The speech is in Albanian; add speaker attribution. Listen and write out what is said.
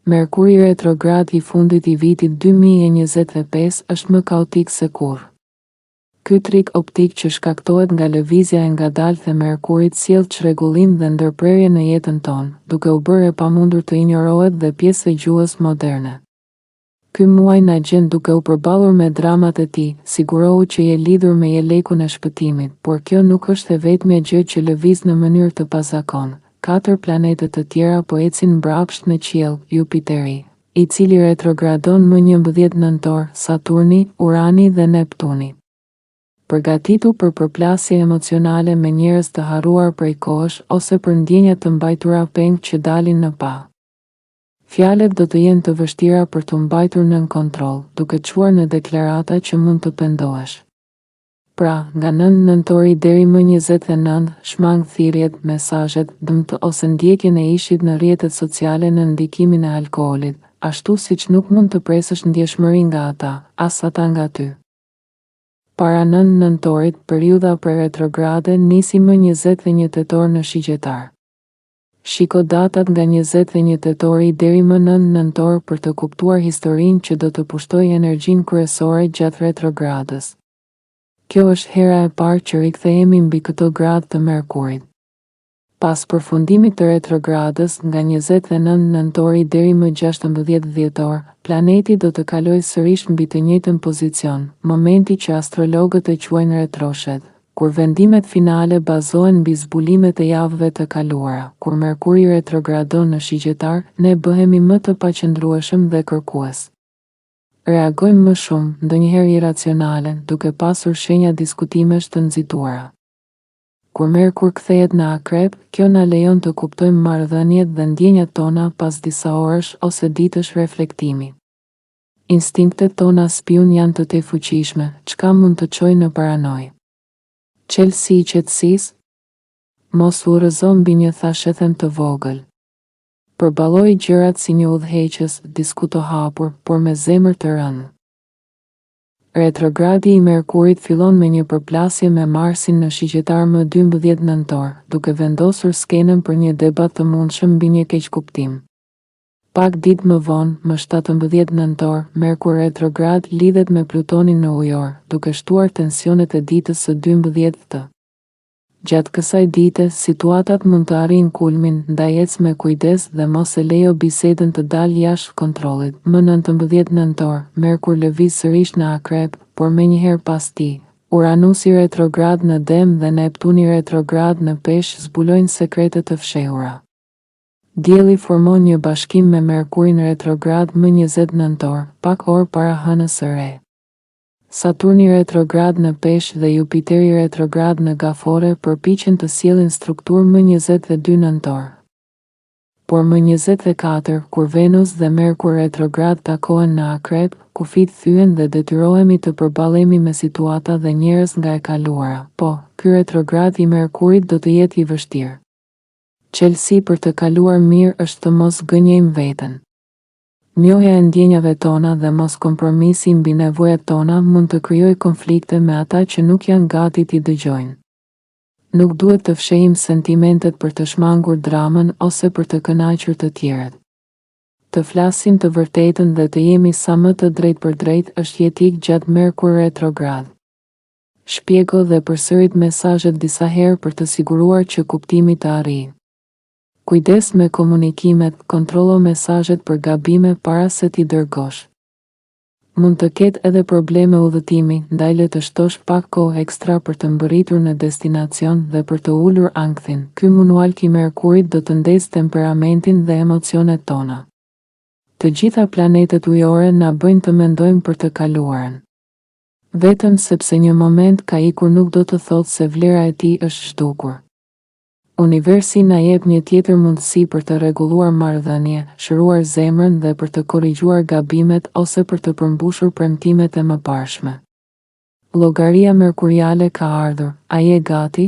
Speaker 1: Merkuri retrograd I fundit I vitit 2025 është më kaotik se kurrë. Ky trik optik që shkaktohet nga lëvizja e ngadaltë e Merkurit sjell çrregullim dhe ndërprerje në jetën tonë, duke u bërë e pamundur të injorohet dhe pjesë e gjuhës moderne. Ky muaj na gjen duke u përballur me dramat e tij, sigurohu që je lidhur me jelekun e shpëtimit, por kjo nuk është e vetmja gjë që lëviz në mënyrë të pazakontë. 4 planetet të tjera po ecin mbrapsht në qiell, Jupiteri, I cili retrogradon më 11 nëntor, Saturni, Urani dhe Neptuni. Përgatitu për përplasje emocionale me njerëz të harruar prej kohësh ose për ndjenja të mbajtura peng që dalin në pa. Fjalet do të jenë të vështira për të mbajtur nën kontroll, duke çuar në deklarata që mund të pendohesh. Pra, nga 9 nëntori deri më 29, shmang thirrjet, mesazhet, dëmt ose ndjekjen e ishit në rrjetet sociale në ndikimin e alkoolit, ashtu siç nuk mund të presësh ndjeshmëri nga ata, as ata nga ty. Para 9 nëntorit, periudha pre-retrograde nisi më 21 tetor në shigjetar. Shiko datat nga 21 tetori deri më 9 nëntor për të kuptuar historinë që do të pushtojë energjinë kryesore gjatë retrogradës. Kjo është hera e parë që rikthehemi mbi këtë gradë të Merkurit. Pas përfundimit të retrogradës nga 29 nëntori deri më 16 dhjetor, planeti do të kalojë sërish mbi të njëjtën pozicion, momenti që astrologët e quajnë retroshet, kur vendimet finale bazohen mbi zbulimet e javëve të kaluara. Kur Merkuri retrogradon në shigjetar, ne bëhemi më të paqëndrueshëm dhe kërkues. Reagojmë më shumë, ndonjëherë iracionale, duke pasur shenja diskutimesh të nxituara. Kur Merkur kthehet në Akrep, kjo na lejon të kuptojmë marrëdhëniet dhe ndjenjat tona pas disa orësh ose ditësh reflektimi. Instinktet tona spiun janë të fuqishme, çka mund të çojë në paranojë. Çelësi I qetësisë, mos u rrëzo mbi një thashethem të vogël. Përballoj gjërat si një udhëheqës, diskuto hapur, por me zemër të rënë. Retrogradi I Merkurit fillon me një përplasje me Marsin në shigjetar më 12 nëntor, duke vendosur skenën për një debat të mundshëm mbi një keqkuptim. Pak ditë më vonë, më 17 nëntor, Merkur retrograd lidhet me Plutonin në ujor, duke shtuar tensionet e ditës së 12 të. Gjatë kësaj dite, situatat mund të arrijnë kulmin, ndaj ec me kujdes dhe mos e lejo bisedën të dalë jashtë kontrollit. Më 19 nëntor, Merkur lëviz sërish në Akrep, por menjëherë pas tij, Uranusi retrograd në Dem dhe Neptuni retrograd në Peshq zbulojnë sekrete të fshehura. Dielli formon një bashkim me Merkurin retrograd më 20 nëntor, pak orë para hënës së re. Saturni retrograd në Peshq dhe Jupiteri retrograd në Gafore përpiqen të sjellin strukturë më 22 nëntor. Por më 24, kur Venus dhe Merkur retrograd takohen në Akrep, kufit thyen dhe detyrohemi të përballemi me situata dhe njerëz nga e kaluara. Po, ky retrograd I Merkurit do të jetë I vështirë. Çelësi për të kaluar mirë është të mos gënjejmë veten. Njohja e ndjenjave tona dhe mos kompromisi mbi nevojat tona mund të krijojë konflikte me ata që nuk janë gati t'i dëgjojnë. Nuk duhet të fshehim sentimentet për të shmangur dramën ose për të kënaqur të tjerët. Të flasim të vërtetën dhe të jemi sa më të drejtë për drejtë është jetik gjatë Merkur retrograd. Shpjego dhe përsërit mesazhet disa herë për të siguruar që kuptimi të arrijë. Kujdes me komunikimet, kontrollo mesazhet për gabime para se t'i dërgosh. Mund të ketë edhe probleme udhëtimi, ndaj le të shtosh pak kohë ekstra për të mbërritur në destinacion dhe për të ulur ankthin. Ky manual I Merkurit do të ndesë temperamentin dhe emocionet tona. Të gjitha planetet ujore na bëjnë të mendojmë për të kaluarën. Vetëm sepse një moment ka ikur nuk do të thotë se vlera e tij është zhdukur. Universi na jep një tjetër mundësi për të rregulluar marrëdhënie, shëruar zemrën dhe për të korrigjuar gabimet ose për të përmbushur premtimet e mëparshme. Llogaria merkuriale ka ardhur, a je gati?